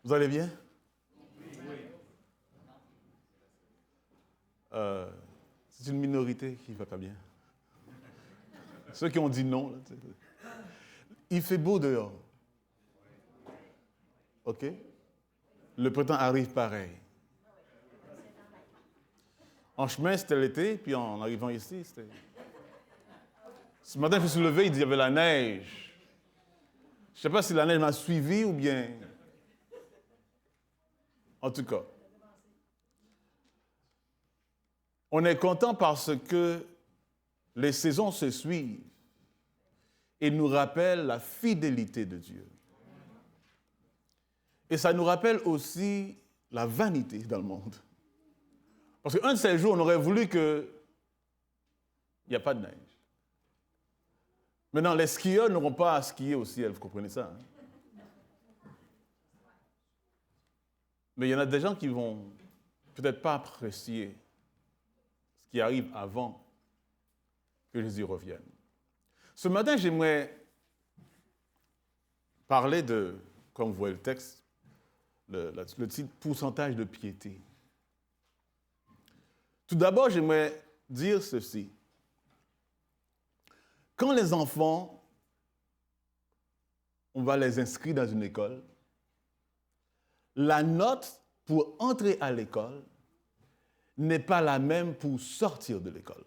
Vous allez bien? C'est une minorité qui ne va pas bien. Ceux qui ont dit non. Là, il fait beau dehors. OK? Le printemps arrive pareil. En chemin, c'était l'été, puis en arrivant ici, c'était... Ce matin, je me suis levé, il y avait la neige. Je ne sais pas si la neige m'a suivi ou bien... En tout cas, on est content parce que les saisons se suivent et nous rappellent la fidélité de Dieu. Et ça nous rappelle aussi la vanité dans le monde. Parce qu'un de ces jours, on aurait voulu qu'il n'y a pas de neige. Maintenant, les skieurs n'auront pas à skier au ciel, vous comprenez ça? Mais il y en a des gens qui vont peut-être pas apprécier ce qui arrive avant que Jésus revienne. Ce matin, j'aimerais parler de, comme vous voyez le texte, le titre « Pourcentage de piété ». Tout d'abord, j'aimerais dire ceci. Quand les enfants, on va les inscrire dans une école, la note pour entrer à l'école n'est pas la même pour sortir de l'école.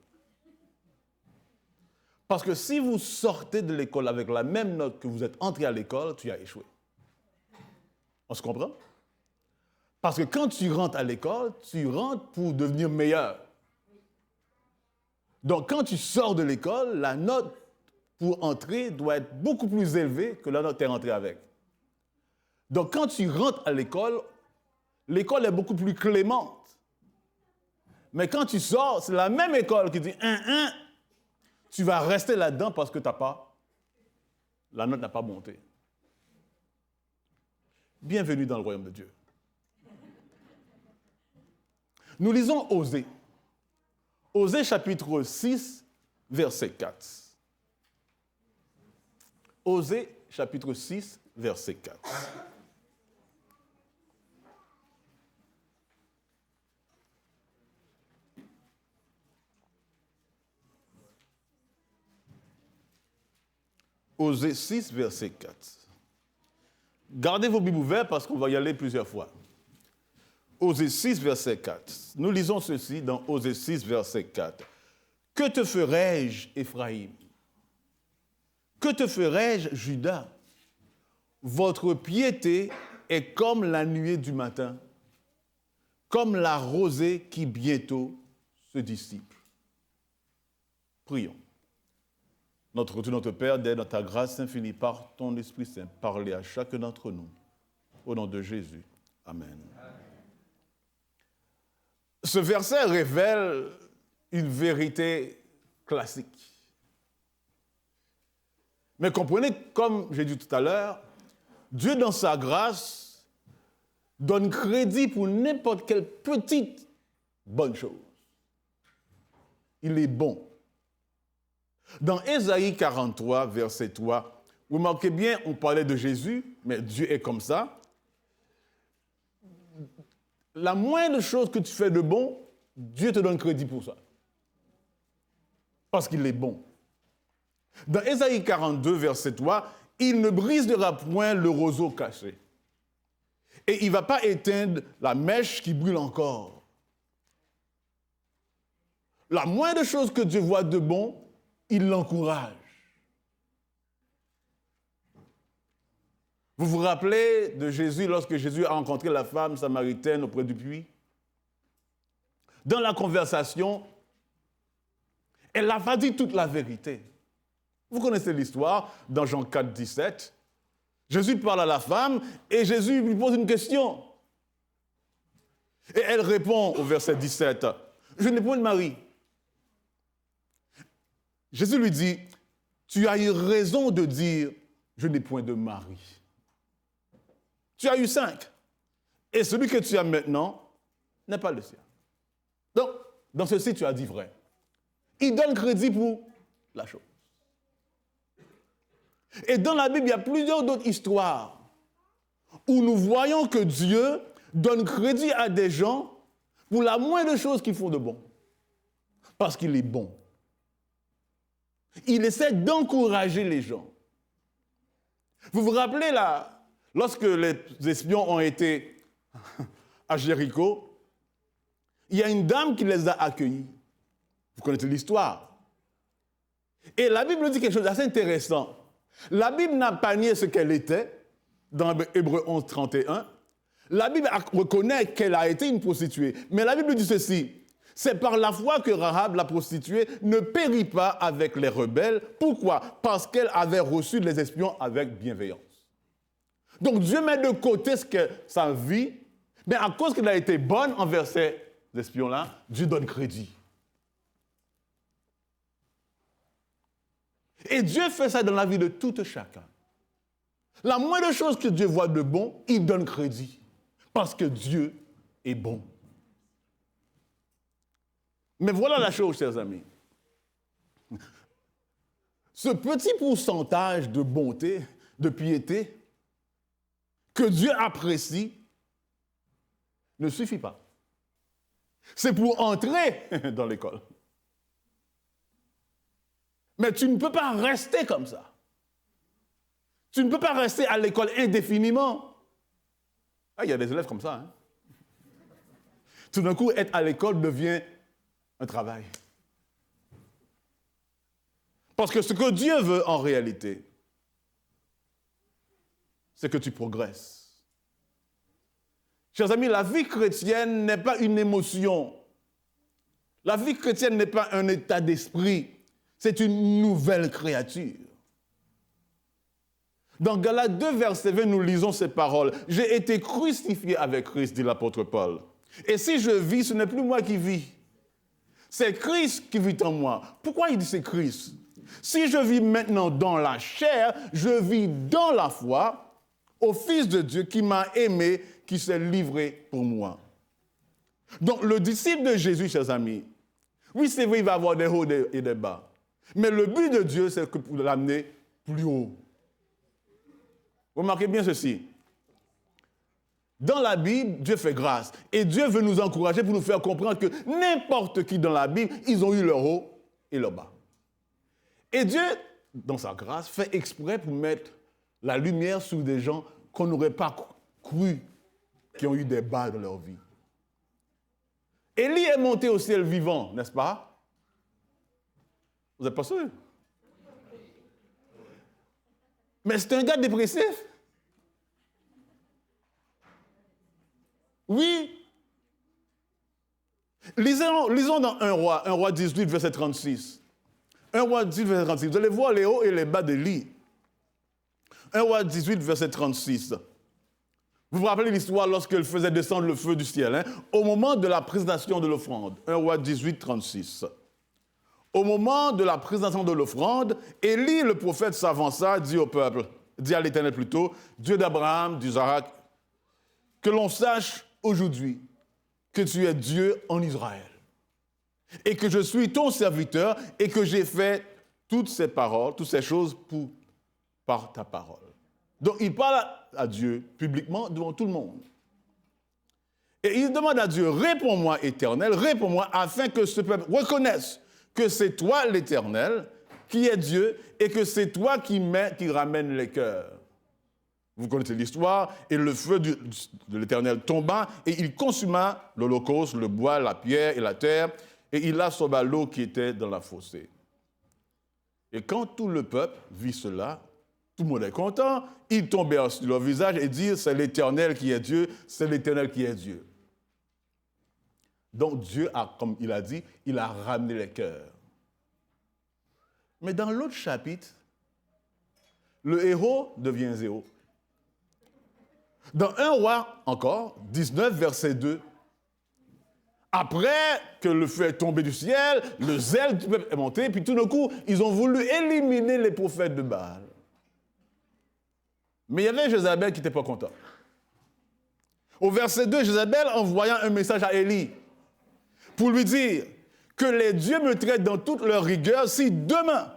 Parce que si vous sortez de l'école avec la même note que vous êtes entré à l'école, tu as échoué. On se comprend? Parce que quand tu rentres à l'école, tu rentres pour devenir meilleur. Donc, quand tu sors de l'école, la note pour entrer doit être beaucoup plus élevée que la note que tu es rentré avec. Donc, quand tu rentres à l'école est beaucoup plus clémente. Mais quand tu sors, c'est la même école qui dit « tu vas rester là-dedans parce que la note n'a pas monté. » Bienvenue dans le royaume de Dieu. Nous lisons Osée. Osée chapitre 6, verset 4. Osée chapitre 6, verset 4. Osée 6, verset 4. Gardez vos Bibles ouvertes parce qu'on va y aller plusieurs fois. Osée 6, verset 4. Nous lisons ceci dans Osée 6, verset 4. « Que te ferai-je, Éphraïm? Que te ferai-je, Juda? Votre piété est comme la nuée du matin, comme la rosée qui bientôt se dissipe. » Prions. Notre Dieu, notre Père, dans ta grâce infinie par ton Esprit Saint, parlez à chacun d'entre nous. Au nom de Jésus. Amen. Ce verset révèle une vérité classique. Mais comprenez, comme j'ai dit tout à l'heure, Dieu, dans sa grâce, donne crédit pour n'importe quelle petite bonne chose. Il est bon. Dans Ésaïe 43, verset 3, vous remarquez bien, on parlait de Jésus, mais Dieu est comme ça. La moindre chose que tu fais de bon, Dieu te donne crédit pour ça. Parce qu'il est bon. Dans Ésaïe 42, verset 3, il ne brisera point le roseau caché. Et il ne va pas éteindre la mèche qui brûle encore. La moindre chose que Dieu voit de bon, il l'encourage. Vous vous rappelez de Jésus lorsque Jésus a rencontré la femme samaritaine auprès du puits? Dans la conversation, elle n'a pas dit toute la vérité. Vous connaissez l'histoire dans Jean 4, 17. Jésus parle à la femme et Jésus lui pose une question. Et elle répond au verset 17, « Je n'ai point de mari. » Jésus lui dit, « Tu as eu raison de dire, je n'ai point de mari. Tu as eu 5. Et celui que tu as maintenant n'est pas le sien. » Donc, dans ceci, tu as dit vrai. Il donne crédit pour la chose. Et dans la Bible, il y a plusieurs d'autres histoires où nous voyons que Dieu donne crédit à des gens pour la moindre chose qu'ils font de bon. Parce qu'il est bon. Il essaie d'encourager les gens. Vous vous rappelez là, lorsque les espions ont été à Jéricho, il y a une dame qui les a accueillis. Vous connaissez l'histoire. Et la Bible dit quelque chose d'assez intéressant. La Bible n'a pas nié ce qu'elle était, dans Hébreux 11, 31. La Bible reconnaît qu'elle a été une prostituée. Mais la Bible dit ceci, c'est par la foi que Rahab, la prostituée, ne périt pas avec les rebelles. Pourquoi? Parce qu'elle avait reçu les espions avec bienveillance. Donc Dieu met de côté sa vie, mais à cause qu'elle a été bonne envers ces espions-là, Dieu donne crédit. Et Dieu fait ça dans la vie de tout chacun. La moindre chose que Dieu voit de bon, il donne crédit. Parce que Dieu est bon. Mais voilà la chose, chers amis. Ce petit pourcentage de bonté, de piété, que Dieu apprécie, ne suffit pas. C'est pour entrer dans l'école. Mais tu ne peux pas rester comme ça. Tu ne peux pas rester à l'école indéfiniment. Ah, il y a des élèves comme ça. Hein? Tout d'un coup, être à l'école devient un travail. Parce que ce que Dieu veut en réalité, c'est que tu progresses. Chers amis, la vie chrétienne n'est pas une émotion. La vie chrétienne n'est pas un état d'esprit. C'est une nouvelle créature. Dans Galates 2, verset 20, nous lisons ces paroles. « J'ai été crucifié avec Christ, dit l'apôtre Paul. Et si je vis, ce n'est plus moi qui vis. C'est Christ qui vit en moi. » Pourquoi il dit c'est Christ? Si je vis maintenant dans la chair, je vis dans la foi au Fils de Dieu qui m'a aimé, qui s'est livré pour moi. Donc le disciple de Jésus, chers amis, oui, c'est vrai, il va avoir des hauts et des bas. Mais le but de Dieu, c'est pour l'amener plus haut. Remarquez bien ceci. Dans la Bible, Dieu fait grâce. Et Dieu veut nous encourager pour nous faire comprendre que n'importe qui dans la Bible, ils ont eu leur haut et leur bas. Et Dieu, dans sa grâce, fait exprès pour mettre la lumière sur des gens qu'on n'aurait pas cru qui ont eu des bas dans leur vie. Élie est monté au ciel vivant, n'est-ce pas? Vous n'êtes pas sûr? Mais c'est un gars dépressif. Oui. Lisons dans 1 roi 18, verset 36. 1 roi 18, verset 36. Vous allez voir les hauts et les bas d'Élie. 1 roi 18, verset 36. Vous vous rappelez l'histoire lorsqu'elle faisait descendre le feu du ciel, hein? Au moment de la présentation de l'offrande. 1 roi 18, 36. Au moment de la présentation de l'offrande, Élie, le prophète, s'avança, dit au peuple, dit à l'Éternel plutôt, Dieu d'Abraham, d'Isaac, que l'on sache aujourd'hui que tu es Dieu en Israël et que je suis ton serviteur et que j'ai fait toutes ces paroles, toutes ces choses par ta parole. Donc il parle à Dieu publiquement devant tout le monde. Et il demande à Dieu, réponds-moi Éternel, réponds-moi afin que ce peuple reconnaisse que c'est toi l'Éternel qui est Dieu et que c'est toi qui ramène les cœurs. Vous connaissez l'histoire, et le feu de l'Éternel tomba, et il consuma l'holocauste, le bois, la pierre et la terre, et il assomma l'eau qui était dans la fossée. Et quand tout le peuple vit cela, tout le monde est content, ils tombèrent sur leur visage et dirent, c'est l'Éternel qui est Dieu, c'est l'Éternel qui est Dieu. Donc Dieu a, comme il a dit, il a ramené les cœurs. Mais dans l'autre chapitre, le héros devient zéro. Dans 1 roi, encore, 19, verset 2, après que le feu est tombé du ciel, le zèle du peuple est monté, puis tout d'un coup, ils ont voulu éliminer les prophètes de Baal. Mais il y avait Jézabel qui n'était pas content. Au verset 2, Jézabel envoya un message à Élie pour lui dire que les dieux me traitent dans toute leur rigueur si demain,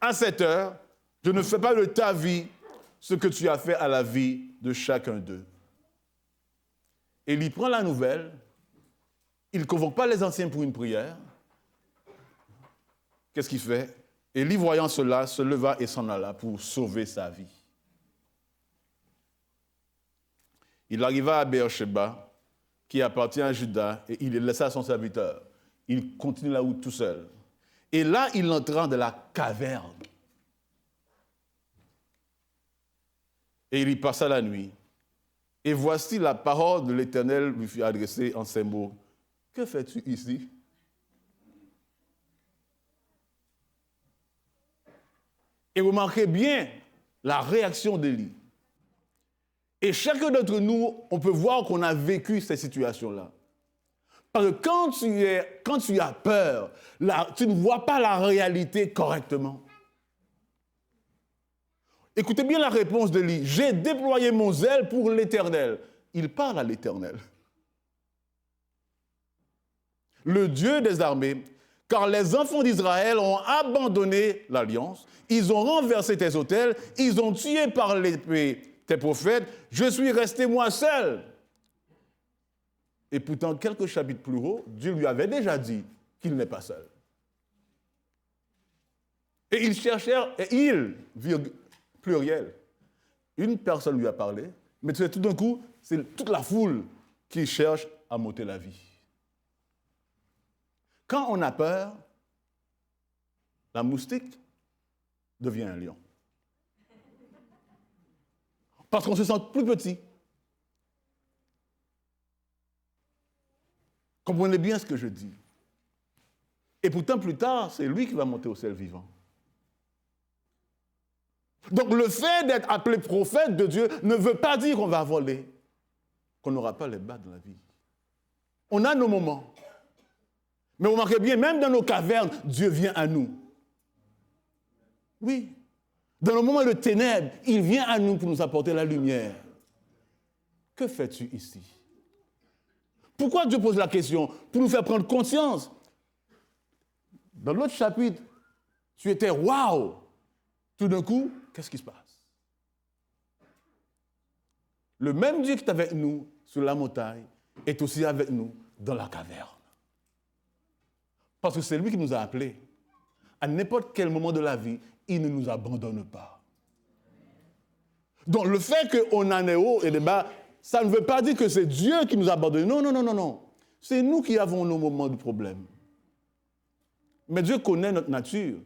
à cette heure, je ne fais pas de ta vie ce que tu as fait à la vie de chacun d'eux. Élie prend la nouvelle, il ne convoque pas les anciens pour une prière. Qu'est-ce qu'il fait? Élie, voyant cela, se leva et s'en alla pour sauver sa vie. Il arriva à Beersheba, qui appartient à Juda, et il le laissa à son serviteur. Il continue la route tout seul. Et là, il entra dans la caverne. Et il y passa la nuit. Et voici la parole de l'Éternel lui fut adressée en ces mots. Que fais-tu ici? Et remarquez bien la réaction d'Élie. Et chacun d'entre nous, on peut voir qu'on a vécu ces situations-là. Parce que quand tu as peur, tu ne vois pas la réalité correctement. Écoutez bien la réponse d'Élie. J'ai déployé mon zèle pour l'Éternel. Il parle à l'Éternel. Le Dieu des armées, car les enfants d'Israël ont abandonné l'alliance, ils ont renversé tes autels, ils ont tué par l'épée tes prophètes, je suis resté moi seul. Et pourtant, quelques chapitres plus haut, Dieu lui avait déjà dit qu'il n'est pas seul. Et il cherchait, pluriel, une personne lui a parlé, mais tout d'un coup, c'est toute la foule qui cherche à m'ôter la vie. Quand on a peur, la moustique devient un lion. Parce qu'on se sent plus petit. Comprenez bien ce que je dis. Et pourtant, plus tard, c'est lui qui va monter au ciel vivant. Donc, le fait d'être appelé prophète de Dieu ne veut pas dire qu'on va voler, qu'on n'aura pas les bas de la vie. On a nos moments. Mais remarquez bien, même dans nos cavernes, Dieu vient à nous. Oui. Dans le moment de ténèbres, il vient à nous pour nous apporter la lumière. Que fais-tu ici? Pourquoi Dieu pose la question? Pour nous faire prendre conscience. Dans l'autre chapitre, tu étais waouh! Tout d'un coup, qu'est-ce qui se passe? Le même Dieu qui est avec nous sur la montagne est aussi avec nous dans la caverne. Parce que c'est lui qui nous a appelés. À n'importe quel moment de la vie, il ne nous abandonne pas. Donc le fait qu'on en est haut et des bas, ça ne veut pas dire que c'est Dieu qui nous abandonne. Non, non, non, non, non. C'est nous qui avons nos moments de problème. Mais Dieu connaît notre nature.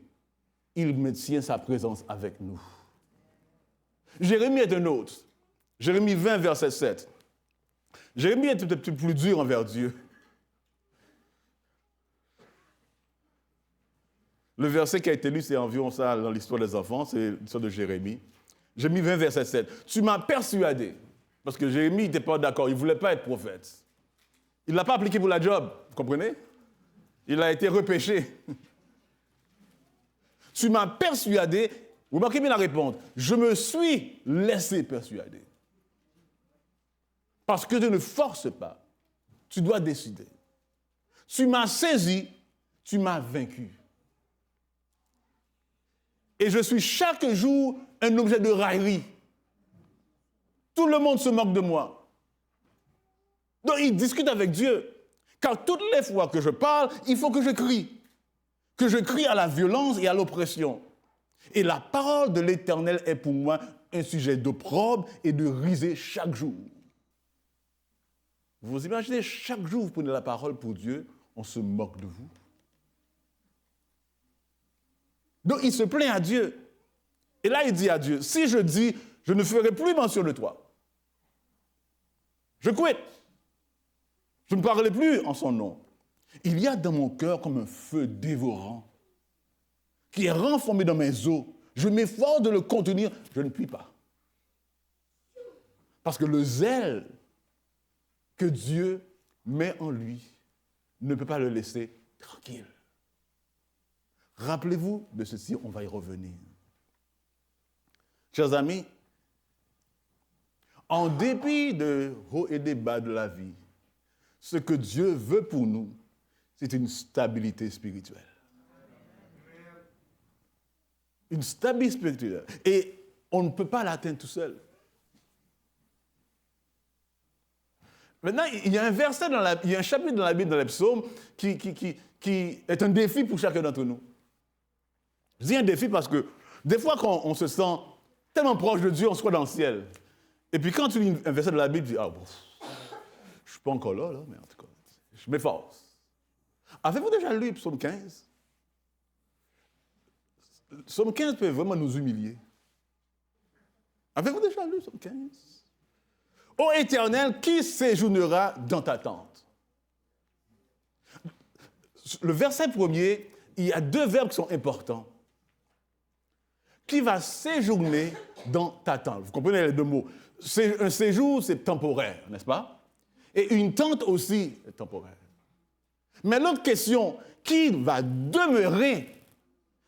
Il maintient sa présence avec nous. Jérémie est un autre. Jérémie 20, verset 7. Jérémie est un petit peu plus dur envers Dieu. Le verset qui a été lu, c'est environ ça dans l'histoire des enfants, c'est l'histoire de Jérémie. Jérémie 20, verset 7. Tu m'as persuadé, parce que Jérémie n'était pas d'accord, il ne voulait pas être prophète. Il ne l'a pas appliqué pour la job, vous comprenez? Il a été repêché. Tu m'as persuadé, vous remarquez bien la réponse, je me suis laissé persuader. Parce que Dieu ne force pas, tu dois décider. Tu m'as saisi, tu m'as vaincu. Et je suis chaque jour un objet de raillerie. Tout le monde se moque de moi. Donc il discute avec Dieu. Car toutes les fois que je parle, il faut que je crie. Que je crie à la violence et à l'oppression. Et la parole de l'Éternel est pour moi un sujet d'opprobre et de risée chaque jour. Vous imaginez, chaque jour vous prenez la parole pour Dieu, on se moque de vous. Donc il se plaint à Dieu. Et là il dit à Dieu, si je dis, je ne ferai plus mention de toi. Je quitte. Je ne parlerai plus en son nom. Il y a dans mon cœur comme un feu dévorant qui est renfermé dans mes os. Je m'efforce de le contenir, je ne puis pas. Parce que le zèle que Dieu met en lui ne peut pas le laisser tranquille. Rappelez-vous de ceci, on va y revenir. Chers amis, en dépit de hauts et des bas de la vie, ce que Dieu veut pour nous, c'est une stabilité spirituelle. Une stabilité spirituelle. Et on ne peut pas l'atteindre tout seul. Maintenant, il y a un verset, il y a un chapitre dans la Bible, dans les psaumes, qui est un défi pour chacun d'entre nous. Je dis un défi parce que des fois, quand on se sent tellement proche de Dieu, on se croit dans le ciel. Et puis quand tu lis un verset de la Bible, tu dis, ah bon, je ne suis pas encore là, mais en tout cas, je m'efforce. Avez-vous déjà lu Psaume 15? Psaume 15 peut vraiment nous humilier. Avez-vous déjà lu Psaume 15? Ô Éternel, qui séjournera dans ta tente? Le verset premier, il y a deux verbes qui sont importants. Qui va séjourner dans ta tente? Vous comprenez les deux mots. Un séjour, c'est temporaire, n'est-ce pas? Et une tente aussi est temporaire. Mais l'autre question, qui va demeurer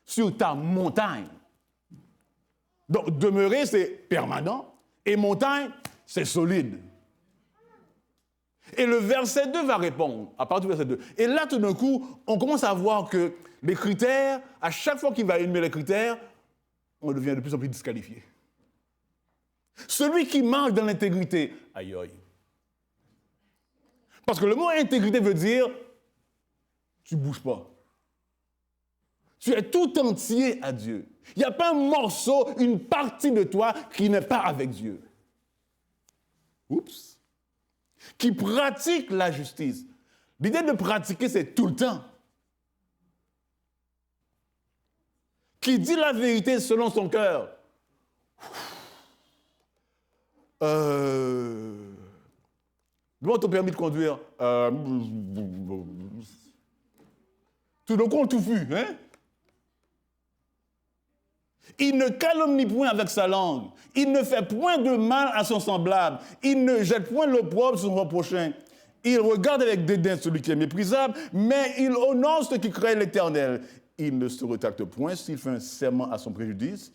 sur ta montagne? Donc, demeurer, c'est permanent, et montagne, c'est solide. Et le verset 2 va répondre, à partir du verset 2. Et là, tout d'un coup, on commence à voir que les critères, à chaque fois qu'il va énumérer les critères, on devient de plus en plus disqualifié. Celui qui marche dans l'intégrité, aïe aïe. Parce que le mot intégrité veut dire, tu ne bouges pas. Tu es tout entier à Dieu. Il n'y a pas un morceau, une partie de toi qui n'est pas avec Dieu. Oups. Qui pratique la justice. L'idée de pratiquer, c'est tout le temps. Qui dit la vérité selon son cœur. Demande ton permis de conduire. Tout d'un coup, on tout fut, hein? Il ne calomnie point avec sa langue. Il ne fait point de mal à son semblable. Il ne jette point l'opprobre sur son prochain. Il regarde avec dédain celui qui est méprisable, mais il honore ceux qui craignent l'Éternel. Il ne se retracte point s'il fait un serment à son préjudice.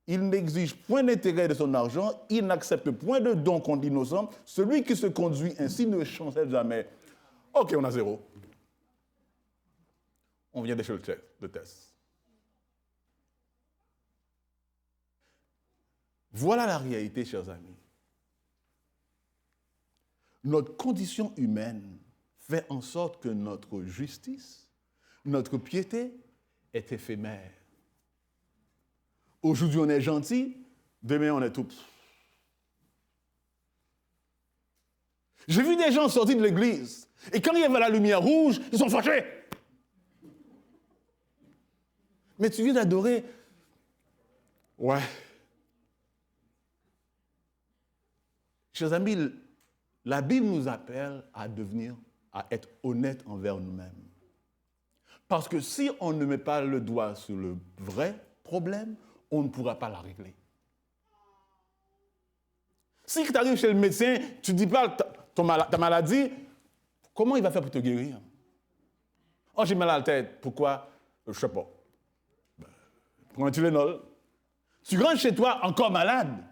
Il n'exige point d'intérêt de son argent. Il n'accepte point de don contre l'innocent. Celui qui se conduit ainsi ne chancelle jamais. OK, on a 0. On vient d'échouer le test. Voilà la réalité, chers amis. Notre condition humaine fait en sorte que notre justice, notre piété est éphémère. Aujourd'hui, on est gentil, demain, on est tout. J'ai vu des gens sortir de l'église, et quand il y avait la lumière rouge, ils sont fâchés. Mais tu viens d'adorer. Ouais. Chers amis, la Bible nous appelle à être honnêtes envers nous-mêmes. Parce que si on ne met pas le doigt sur le vrai problème, on ne pourra pas la régler. Si tu arrives chez le médecin, tu ne dis pas ta maladie, comment il va faire pour te guérir? Oh, j'ai mal à la tête. Pourquoi? Je ne sais pas. Prends un Tylenol. Tu rentres chez toi encore malade.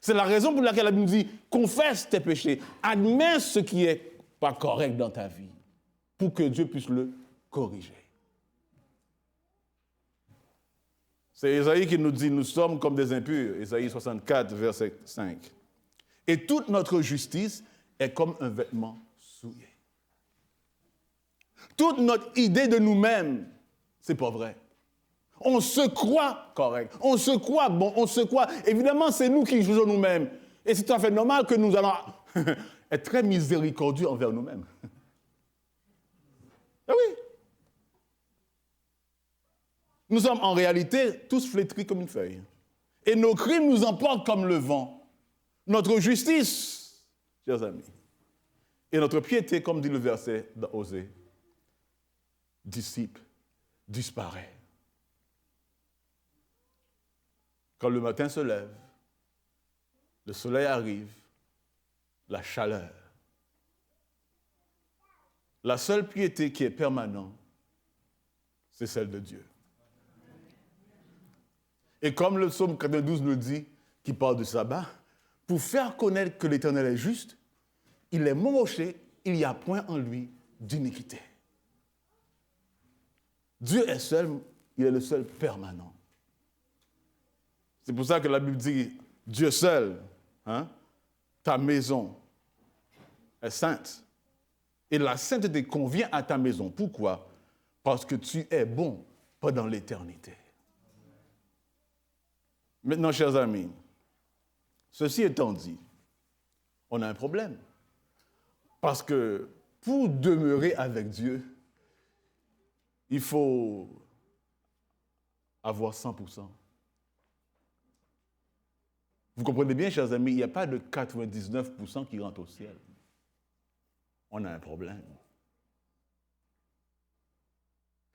C'est la raison pour laquelle la Bible nous dit, confesse tes péchés, admets ce qui n'est pas correct dans ta vie, pour que Dieu puisse le corriger. C'est Ésaïe qui nous dit, nous sommes comme des impurs, Ésaïe 64, verset 5. Et toute notre justice est comme un vêtement souillé. Toute notre idée de nous-mêmes, c'est pas vrai. On se croit correct, on se croit bon, on se croit. Évidemment, c'est nous qui jugeons nous-mêmes. Et c'est tout à fait normal que nous allons être très miséricordieux envers nous-mêmes. Ah oui. Nous sommes en réalité tous flétris comme une feuille. Et nos crimes nous emportent comme le vent. Notre justice, chers amis, et notre piété, comme dit le verset d'Osée, disciple, disparaît. Quand le matin se lève, le soleil arrive, la chaleur. La seule piété qui est permanente, c'est celle de Dieu. Et comme le psaume 92 nous dit, qui parle du sabbat, pour faire connaître que l'Éternel est juste, il est mon rocher, il n'y a point en lui d'iniquité. Dieu est seul, il est le seul permanent. C'est pour ça que la Bible dit, Dieu seul, hein, ta maison est sainte. Et la sainteté convient à ta maison. Pourquoi? Parce que tu es bon pendant l'éternité. Maintenant, chers amis, ceci étant dit, on a un problème. Parce que pour demeurer avec Dieu, il faut avoir 100%. Vous comprenez bien, chers amis, il n'y a pas de 99% qui rentrent au ciel. On a un problème.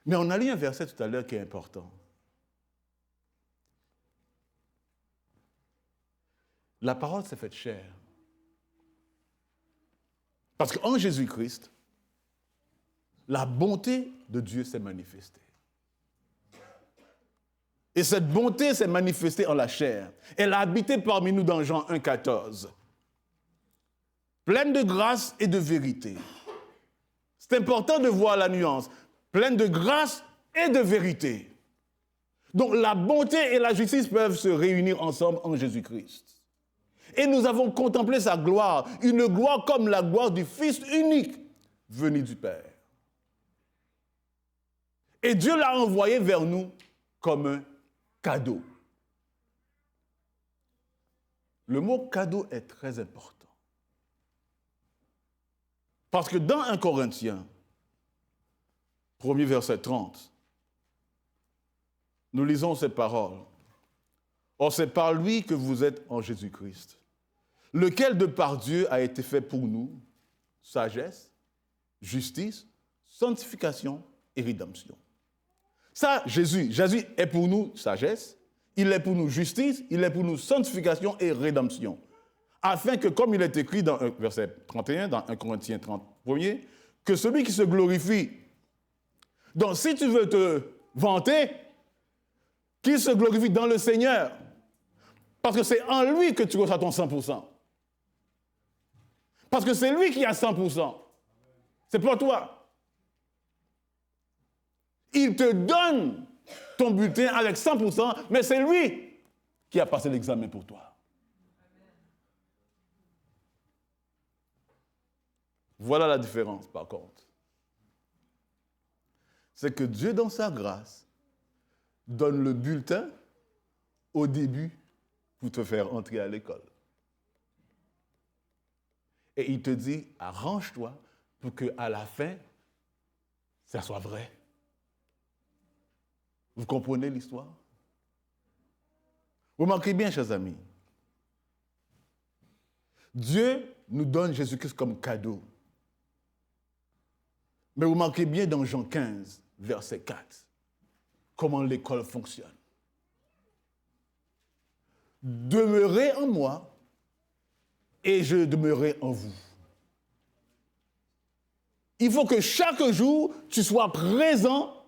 Mais on a lu un verset tout à l'heure qui est important. La parole s'est faite chair. Parce qu'en Jésus-Christ, la bonté de Dieu s'est manifestée. Et cette bonté s'est manifestée en la chair. Elle a habité parmi nous dans Jean 1,14. Pleine de grâce et de vérité. C'est important de voir la nuance. Pleine de grâce et de vérité. Donc la bonté et la justice peuvent se réunir ensemble en Jésus-Christ. Et nous avons contemplé sa gloire, une gloire comme la gloire du Fils unique venu du Père. Et Dieu l'a envoyé vers nous comme un cadeau. Le mot cadeau est très important. Parce que dans 1 Corinthiens, 1er verset 30, nous lisons ces paroles. Or, c'est par lui que vous êtes en Jésus-Christ, lequel de par Dieu a été fait pour nous sagesse, justice, sanctification et rédemption. Ça, Jésus est pour nous sagesse, il est pour nous justice, il est pour nous sanctification et rédemption. Afin que, comme il est écrit dans verset 31, dans 1 Corinthiens 31, que celui qui se glorifie. Donc, si tu veux te vanter, qu'il se glorifie dans le Seigneur. Parce que c'est en lui que tu reçois ton 100%. Parce que c'est lui qui a 100%. C'est pas toi. Il te donne ton bulletin avec 100%, mais c'est lui qui a passé l'examen pour toi. Voilà la différence, par contre. C'est que Dieu, dans sa grâce, donne le bulletin au début pour te faire entrer à l'école. Et il te dit, arrange-toi pour qu'à la fin, ça soit vrai. Vous comprenez l'histoire? Vous remarquez bien, chers amis. Dieu nous donne Jésus-Christ comme cadeau. Mais vous remarquez bien dans Jean 15, verset 4, comment l'école fonctionne. Demeurez en moi et je demeurerai en vous. Il faut que chaque jour, tu sois présent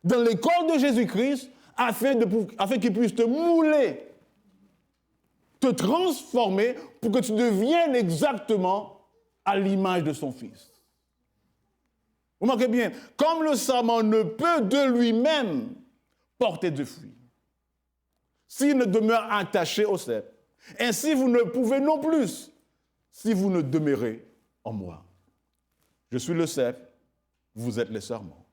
dans l'école de Jésus-Christ afin qu'il puisse te mouler, te transformer pour que tu deviennes exactement à l'image de son Fils. Vous remarquez bien, comme le sarment ne peut de lui-même porter de fruits, s'il ne demeure attaché au cep, ainsi vous ne pouvez non plus si vous ne demeurez en moi. Je suis le cep, vous êtes les sarments.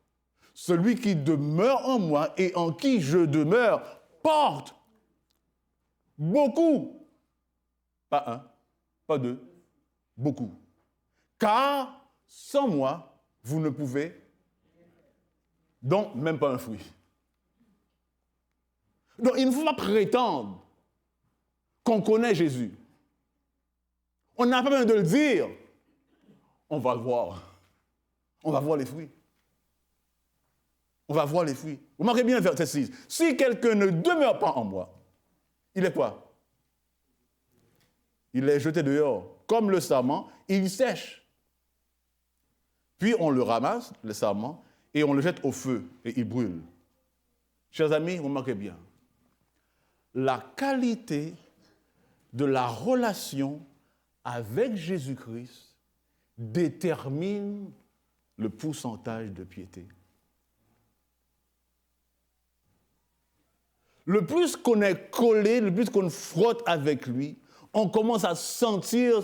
Celui qui demeure en moi et en qui je demeure porte beaucoup. Pas un, pas deux, beaucoup. Car sans moi, vous ne pouvez, donc même pas un fruit. Donc il ne faut pas prétendre qu'on connaît Jésus. On n'a pas besoin de le dire. On va le voir. On va voir les fruits. On va voir les fruits. Vous marquez bien verset 6. Si quelqu'un ne demeure pas en moi, il est quoi? Il est jeté dehors. Comme le sarment, il sèche. Puis on le ramasse, le sarment, et on le jette au feu, et il brûle. Chers amis, vous remarquez bien. La qualité de la relation avec Jésus-Christ détermine le pourcentage de piété. le plus qu'on est collé, le plus qu'on frotte avec lui, on commence à sentir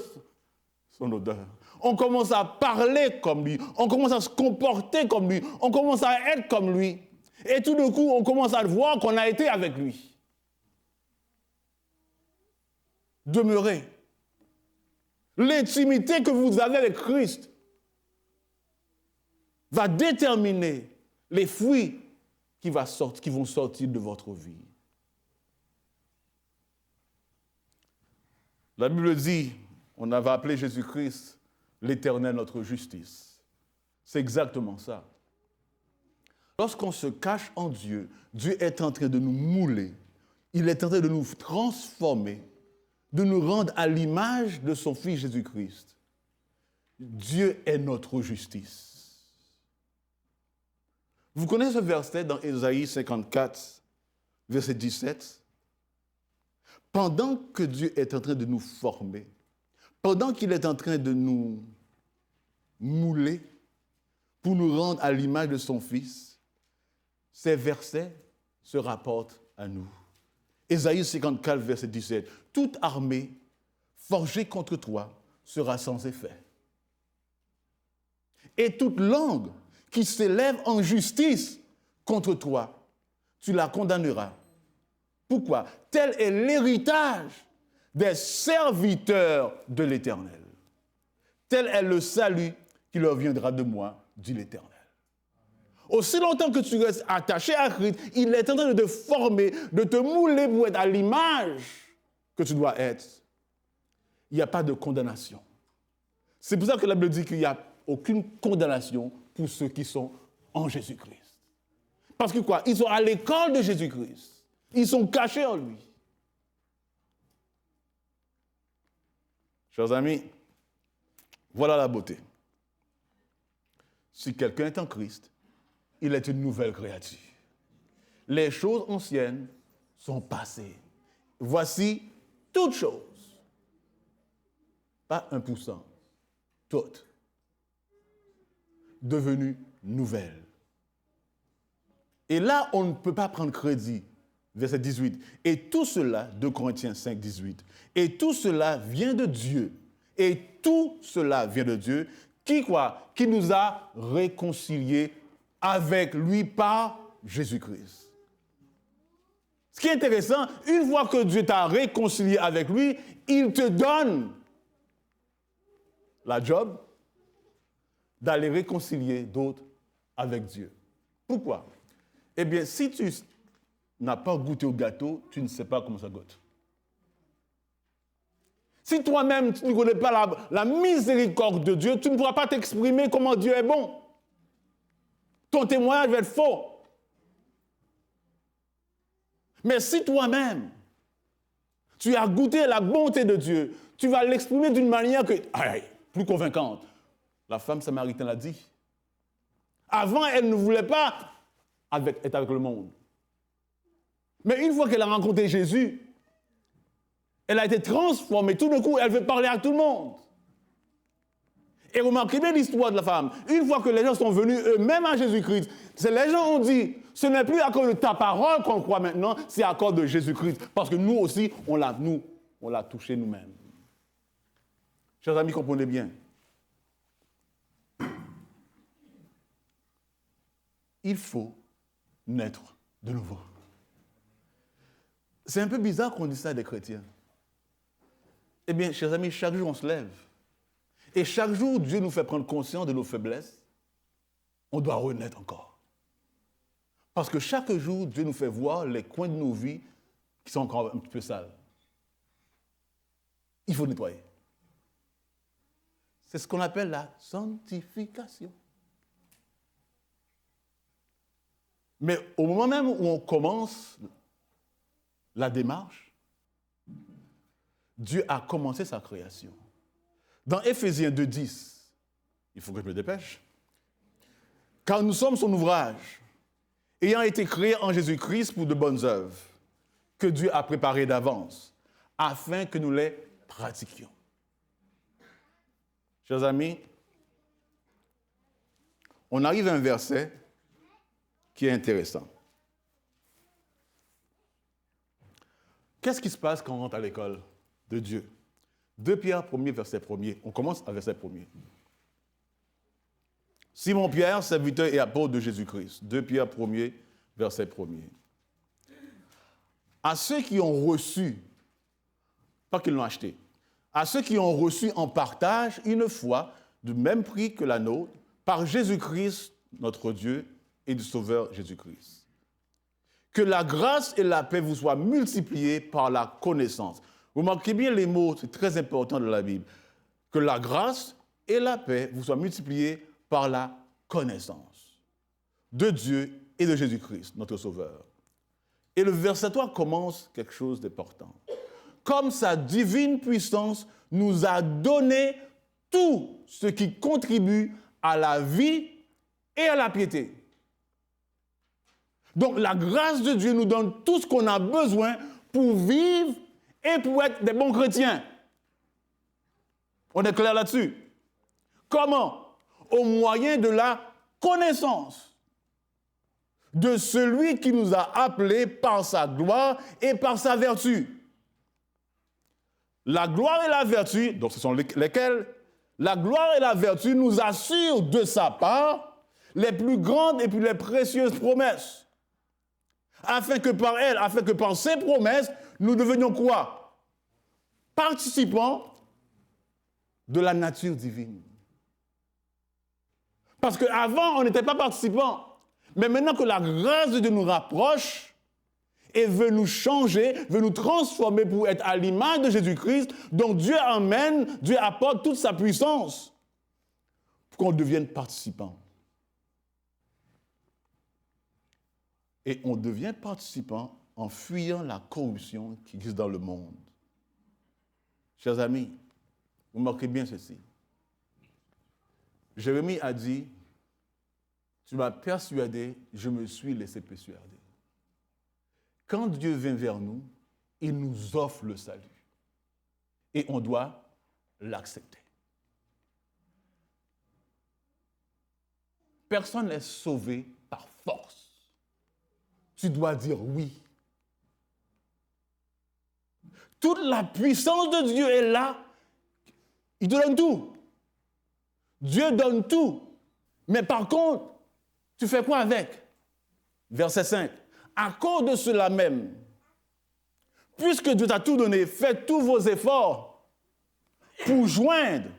son odeur. On commence à parler comme lui. On commence à se comporter comme lui. On commence à être comme lui. Et tout d'un coup, on commence à voir qu'on a été avec lui. Demeurez. L'intimité que vous avez avec Christ va déterminer les fruits qui vont sortir de votre vie. La Bible dit, on avait appelé Jésus-Christ l'Éternel, notre justice. C'est exactement ça. Lorsqu'on se cache en Dieu, Dieu est en train de nous mouler. Il est en train de nous transformer, de nous rendre à l'image de son Fils Jésus-Christ. Dieu est notre justice. Vous connaissez ce verset dans Ésaïe 54, verset 17? Pendant que Dieu est en train de nous former, pendant qu'il est en train de nous mouler pour nous rendre à l'image de son Fils, ces versets se rapportent à nous. Ésaïe 54, verset 17. Toute armée forgée contre toi sera sans effet. Et toute langue qui s'élève en justice contre toi, tu la condamneras. Pourquoi? Tel est l'héritage des serviteurs de l'Éternel. Tel est le salut qui leur viendra de moi, dit l'Éternel. Aussi longtemps que tu restes attaché à Christ, il est en train de te former, de te mouler pour être à l'image que tu dois être. Il n'y a pas de condamnation. C'est pour ça que la Bible dit qu'il n'y a aucune condamnation pour ceux qui sont en Jésus-Christ. Parce que quoi? Ils sont à l'école de Jésus-Christ. Ils sont cachés en lui. Chers amis, voilà la beauté. Si quelqu'un est en Christ, il est une nouvelle créature. Les choses anciennes sont passées. Voici toutes choses. Pas 1%. Toutes. Devenues nouvelles. Et là, on ne peut pas prendre crédit. Verset 18. Et tout cela, 2 Corinthiens 5, 18. Et tout cela vient de Dieu. Et tout cela vient de Dieu. Qui quoi? Qui nous a réconciliés avec lui par Jésus-Christ. Ce qui est intéressant, une fois que Dieu t'a réconcilié avec lui, il te donne la job d'aller réconcilier d'autres avec Dieu. Pourquoi? Eh bien, si tu n'as pas goûté au gâteau, tu ne sais pas comment ça goûte. Si toi-même, tu ne connais pas la miséricorde de Dieu, tu ne pourras pas t'exprimer comment Dieu est bon. Ton témoignage va être faux. Mais si toi-même, tu as goûté la bonté de Dieu, tu vas l'exprimer d'une manière plus convaincante. La femme samaritaine l'a dit. Avant, elle ne voulait pas être avec le monde. Mais une fois qu'elle a rencontré Jésus, elle a été transformée. Tout d'un coup, elle veut parler à tout le monde. Et remarquez bien l'histoire de la femme. Une fois que les gens sont venus eux-mêmes à Jésus-Christ, les gens ont dit, ce n'est plus à cause de ta parole qu'on croit maintenant, c'est à cause de Jésus-Christ. Parce que nous aussi, on l'a touché nous-mêmes. Chers amis, comprenez bien. Il faut naître de nouveau. C'est un peu bizarre qu'on dise ça à des chrétiens. Eh bien, chers amis, chaque jour on se lève. Et chaque jour, Dieu nous fait prendre conscience de nos faiblesses. On doit renaître encore. Parce que chaque jour, Dieu nous fait voir les coins de nos vies qui sont encore un petit peu sales. Il faut nettoyer. C'est ce qu'on appelle la sanctification. Mais au moment même où on commence la démarche, Dieu a commencé sa création. Dans Éphésiens 2:10, il faut que je me dépêche, car nous sommes son ouvrage, ayant été créés en Jésus-Christ pour de bonnes œuvres, que Dieu a préparées d'avance, afin que nous les pratiquions. Chers amis, on arrive à un verset qui est intéressant. Qu'est-ce qui se passe quand on rentre à l'école de Dieu? 2 Pierre 1er, verset 1er. On commence à verset 1er. Simon Pierre, serviteur et apôtre de Jésus-Christ. 2 Pierre 1er, verset 1er. À ceux qui ont reçu, pas qu'ils l'ont acheté, à ceux qui ont reçu en partage une foi du même prix que la nôtre, par Jésus-Christ, notre Dieu, et du Sauveur Jésus-Christ. Que la grâce et la paix vous soient multipliées par la connaissance. Vous marquez bien les mots, c'est très important dans la Bible. Que la grâce et la paix vous soient multipliées par la connaissance de Dieu et de Jésus-Christ, notre Sauveur. Et le verset 3 commence quelque chose d'important. Comme sa divine puissance nous a donné tout ce qui contribue à la vie et à la piété. Donc la grâce de Dieu nous donne tout ce qu'on a besoin pour vivre et pour être des bons chrétiens. On est clair là-dessus? Comment? Au moyen de la connaissance de celui qui nous a appelés par sa gloire et par sa vertu. La gloire et la vertu, donc ce sont lesquelles? La gloire et la vertu nous assurent de sa part les plus grandes et plus les précieuses promesses. Afin que par elles, afin que par ces promesses, nous devenions quoi? Participants de la nature divine. Parce qu'avant, on n'était pas participants. Mais maintenant que la grâce de Dieu nous rapproche et veut nous changer, veut nous transformer pour être à l'image de Jésus-Christ, donc Dieu amène, Dieu apporte toute sa puissance pour qu'on devienne participant. Et on devient participant en fuyant la corruption qui existe dans le monde. Chers amis, vous marquez bien ceci. Jérémie a dit, tu m'as persuadé, je me suis laissé persuader. Quand Dieu vient vers nous, il nous offre le salut. Et on doit l'accepter. Personne n'est sauvé par force. Tu dois dire oui. Toute la puissance de Dieu est là. Il te donne tout. Dieu donne tout. Mais par contre, tu fais quoi avec? Verset 5. À cause de cela même, puisque Dieu t'a tout donné, faites tous vos efforts pour joindre.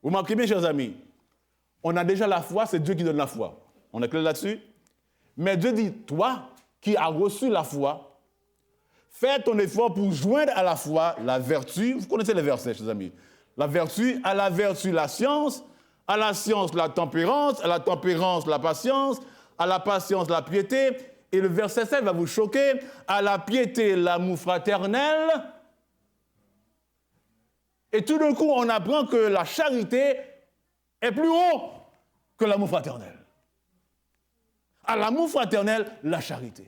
Vous marquez bien, chers amis. On a déjà la foi, c'est Dieu qui donne la foi. On est clair là-dessus? Mais Dieu dit, toi qui as reçu la foi, fais ton effort pour joindre à la foi la vertu. Vous connaissez les versets, chers amis. La vertu, à la vertu, la science, à la science, la tempérance, à la tempérance, la patience, à la patience, la piété. Et le verset 7 va vous choquer. À la piété, l'amour fraternel. Et tout d'un coup, on apprend que la charité est plus haut que l'amour fraternel. À l'amour fraternel, la charité.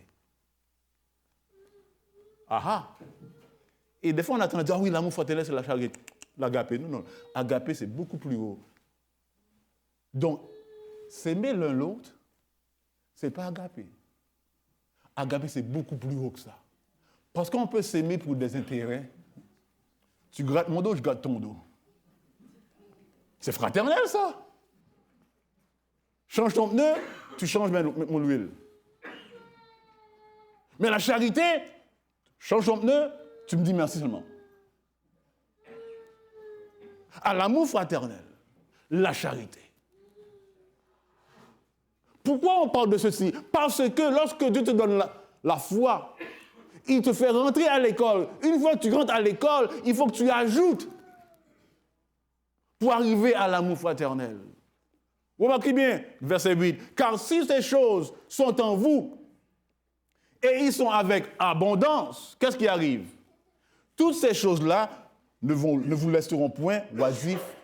Ah. Et des fois, on attend à dire, ah oui, l'amour fraternel, c'est la charité. L'agapé, non. Agapé, c'est beaucoup plus haut. Donc, s'aimer l'un l'autre, ce n'est pas agapé. Agapé, c'est beaucoup plus haut que ça. Parce qu'on peut s'aimer pour des intérêts. Tu grattes mon dos, je gratte ton dos. C'est fraternel, ça. Change ton pneu, tu changes mon huile. Mais la charité, change ton pneu, tu me dis merci seulement. À l'amour fraternel, la charité. Pourquoi on parle de ceci? Parce que lorsque Dieu te donne la foi, il te fait rentrer à l'école. Une fois que tu rentres à l'école, il faut que tu ajoutes pour arriver à l'amour fraternel. Vous remarquez bien, verset 8. Car si ces choses sont en vous et ils sont avec abondance, qu'est-ce qui arrive? Toutes ces choses-là ne vous laisseront point oisifs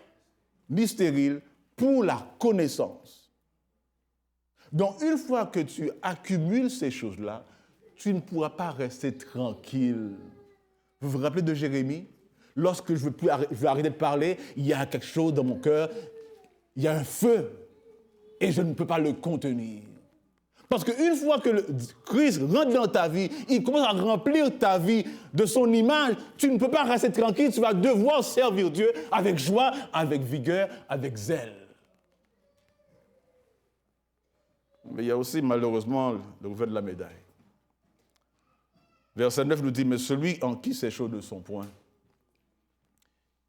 ni stériles pour la connaissance. Donc, une fois que tu accumules ces choses-là, tu ne pourras pas rester tranquille. Vous vous rappelez de Jérémie? Lorsque je vais arrêter de parler, il y a quelque chose dans mon cœur, il y a un feu, et je ne peux pas le contenir. Parce qu'une fois que Christ rentre dans ta vie, il commence à remplir ta vie de son image, tu ne peux pas rester tranquille, tu vas devoir servir Dieu avec joie, avec vigueur, avec zèle. Mais il y a aussi malheureusement le revers de la médaille. Verset 9 nous dit, mais celui en qui c'est chaud de son poing,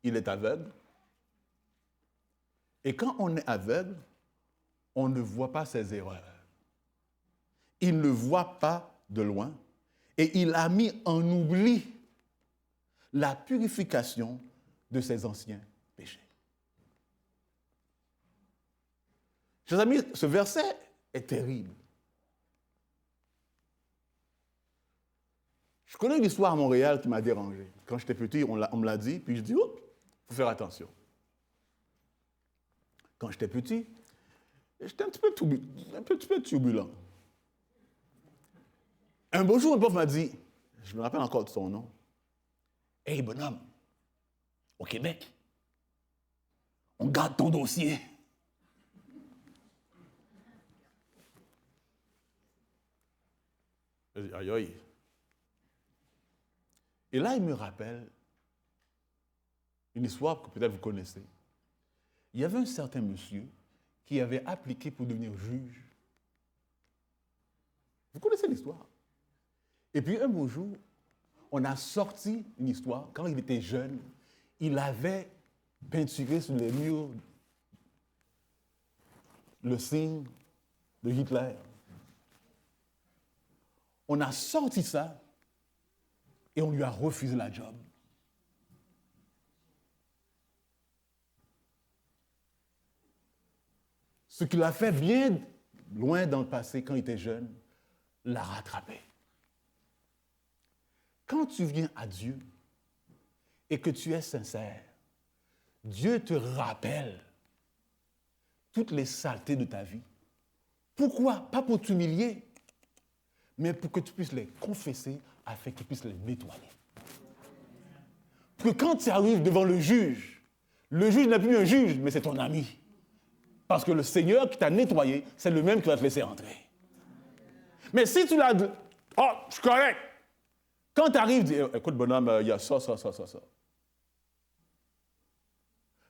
il est aveugle. Et quand on est aveugle, on ne voit pas ses erreurs. Il ne voit pas de loin. Et il a mis en oubli la purification de ses anciens péchés. Chers amis, ce verset est terrible. Je connais une histoire à Montréal qui m'a dérangé. Quand j'étais petit, on me l'a dit, puis je dis, oh, il faut faire attention. Quand j'étais petit, j'étais un petit peu turbulent. Un beau jour, un prof m'a dit, je me rappelle encore de son nom, « Hey, bonhomme, au Québec, on garde ton dossier. » Je dis, aïe, aïe. Et là, il me rappelle une histoire que peut-être vous connaissez. Il y avait un certain monsieur qui avait appliqué pour devenir juge. Vous connaissez l'histoire. Et puis un beau jour, on a sorti une histoire. Quand il était jeune, il avait peinturé sur les murs le signe de Hitler. On a sorti ça et on lui a refusé la job. Ce qu'il a fait bien loin dans le passé, quand il était jeune, l'a rattrapé. Quand tu viens à Dieu et que tu es sincère, Dieu te rappelle toutes les saletés de ta vie. Pourquoi? Pas pour t'humilier, mais pour que tu puisses les confesser afin qu'il puisse les nettoyer. Parce que quand tu arrives devant le juge n'est plus un juge, mais c'est ton ami. Parce que le Seigneur qui t'a nettoyé, c'est le même qui va te laisser entrer. Mais si tu l'as dit, oh, je suis correct. Quand tu arrives, dis, écoute, bonhomme, il y a ça.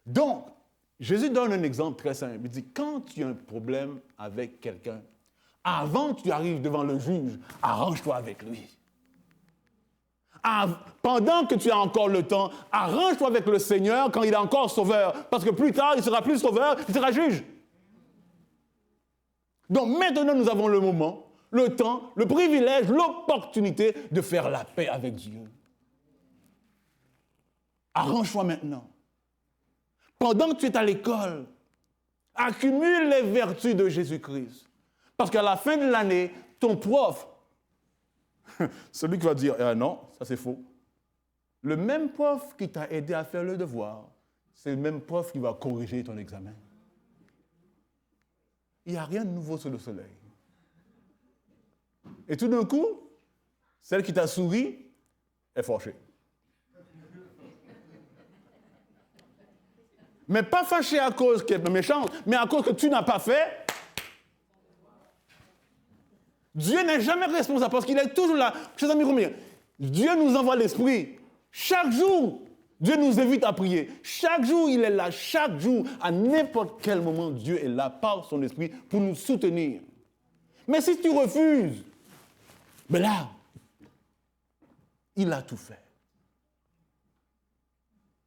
Donc, Jésus donne un exemple très simple. Il dit, quand tu as un problème avec quelqu'un, avant que tu arrives devant le juge, arrange-toi avec lui. Pendant que tu as encore le temps, arrange-toi avec le Seigneur quand il est encore sauveur. Parce que plus tard, il ne sera plus sauveur, il sera juge. Donc maintenant, nous avons le moment, le temps, le privilège, l'opportunité de faire la paix avec Dieu. Arrange-toi maintenant. Pendant que tu es à l'école, accumule les vertus de Jésus-Christ. Parce qu'à la fin de l'année, ton prof, celui qui va dire « non, ça c'est faux », le même prof qui t'a aidé à faire le devoir, c'est le même prof qui va corriger ton examen. Il n'y a rien de nouveau sous le soleil. Et tout d'un coup, celle qui t'a souri est fâchée. Mais pas fâchée à cause qu'elle est méchante, mais à cause que tu n'as pas fait. Dieu n'est jamais responsable parce qu'il est toujours là. Chers amis, Dieu nous envoie l'Esprit. Chaque jour, Dieu nous invite à prier. Chaque jour, il est là. Chaque jour, à n'importe quel moment, Dieu est là par son Esprit pour nous soutenir. Mais si tu refuses, ben là, il a tout fait.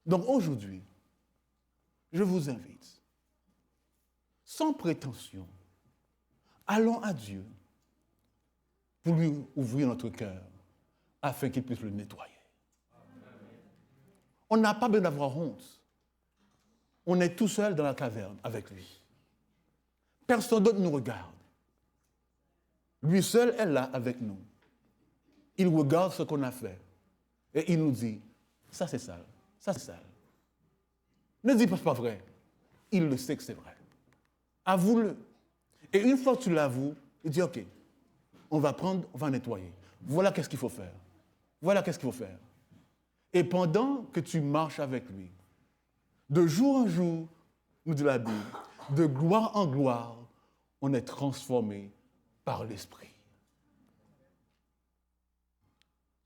Donc aujourd'hui, je vous invite, sans prétention, allons à Dieu pour lui ouvrir notre cœur afin qu'il puisse le nettoyer. On n'a pas besoin d'avoir honte. On est tout seul dans la caverne avec lui. Personne d'autre nous regarde. Lui seul est là avec nous. Il regarde ce qu'on a fait et il nous dit, ça c'est sale, ça c'est sale. Ne dis pas c'est pas vrai. Il le sait que c'est vrai. Avoue-le. Et une fois que tu l'avoues, il dit, OK, on va nettoyer. Voilà qu'est-ce qu'il faut faire. Voilà qu'est-ce qu'il faut faire. Et pendant que tu marches avec lui, de jour en jour, nous dit la Bible, de gloire en gloire, on est transformé par l'Esprit.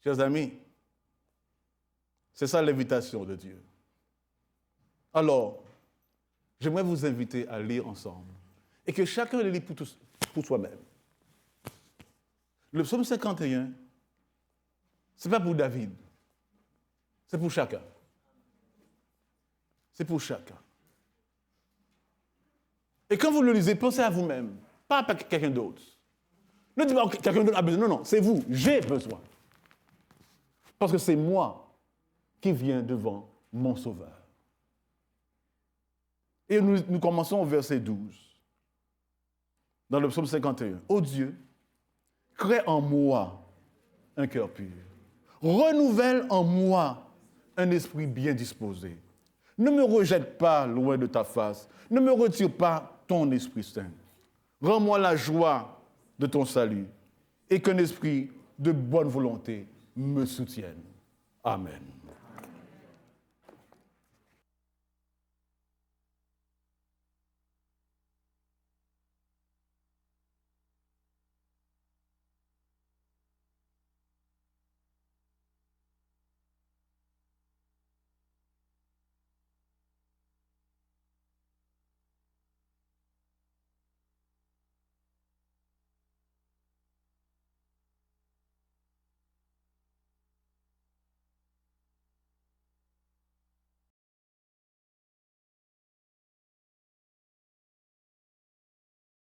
Chers amis, c'est ça l'invitation de Dieu. Alors, j'aimerais vous inviter à lire ensemble et que chacun le lit pour soi-même. Le psaume 51, ce n'est pas pour David, c'est pour chacun. C'est pour chacun. Et quand vous le lisez, pensez à vous-même, pas à quelqu'un d'autre. Ne dites pas que quelqu'un d'autre a besoin. Non, c'est vous, j'ai besoin. Parce que c'est moi qui viens devant mon Sauveur. Et nous commençons au verset 12, dans le psaume 51. Ô Dieu, crée en moi un cœur pur. Renouvelle en moi un esprit bien disposé. Ne me rejette pas loin de ta face. Ne me retire pas ton Esprit Saint. Rends-moi la joie de ton salut et qu'un esprit de bonne volonté me soutienne. Amen.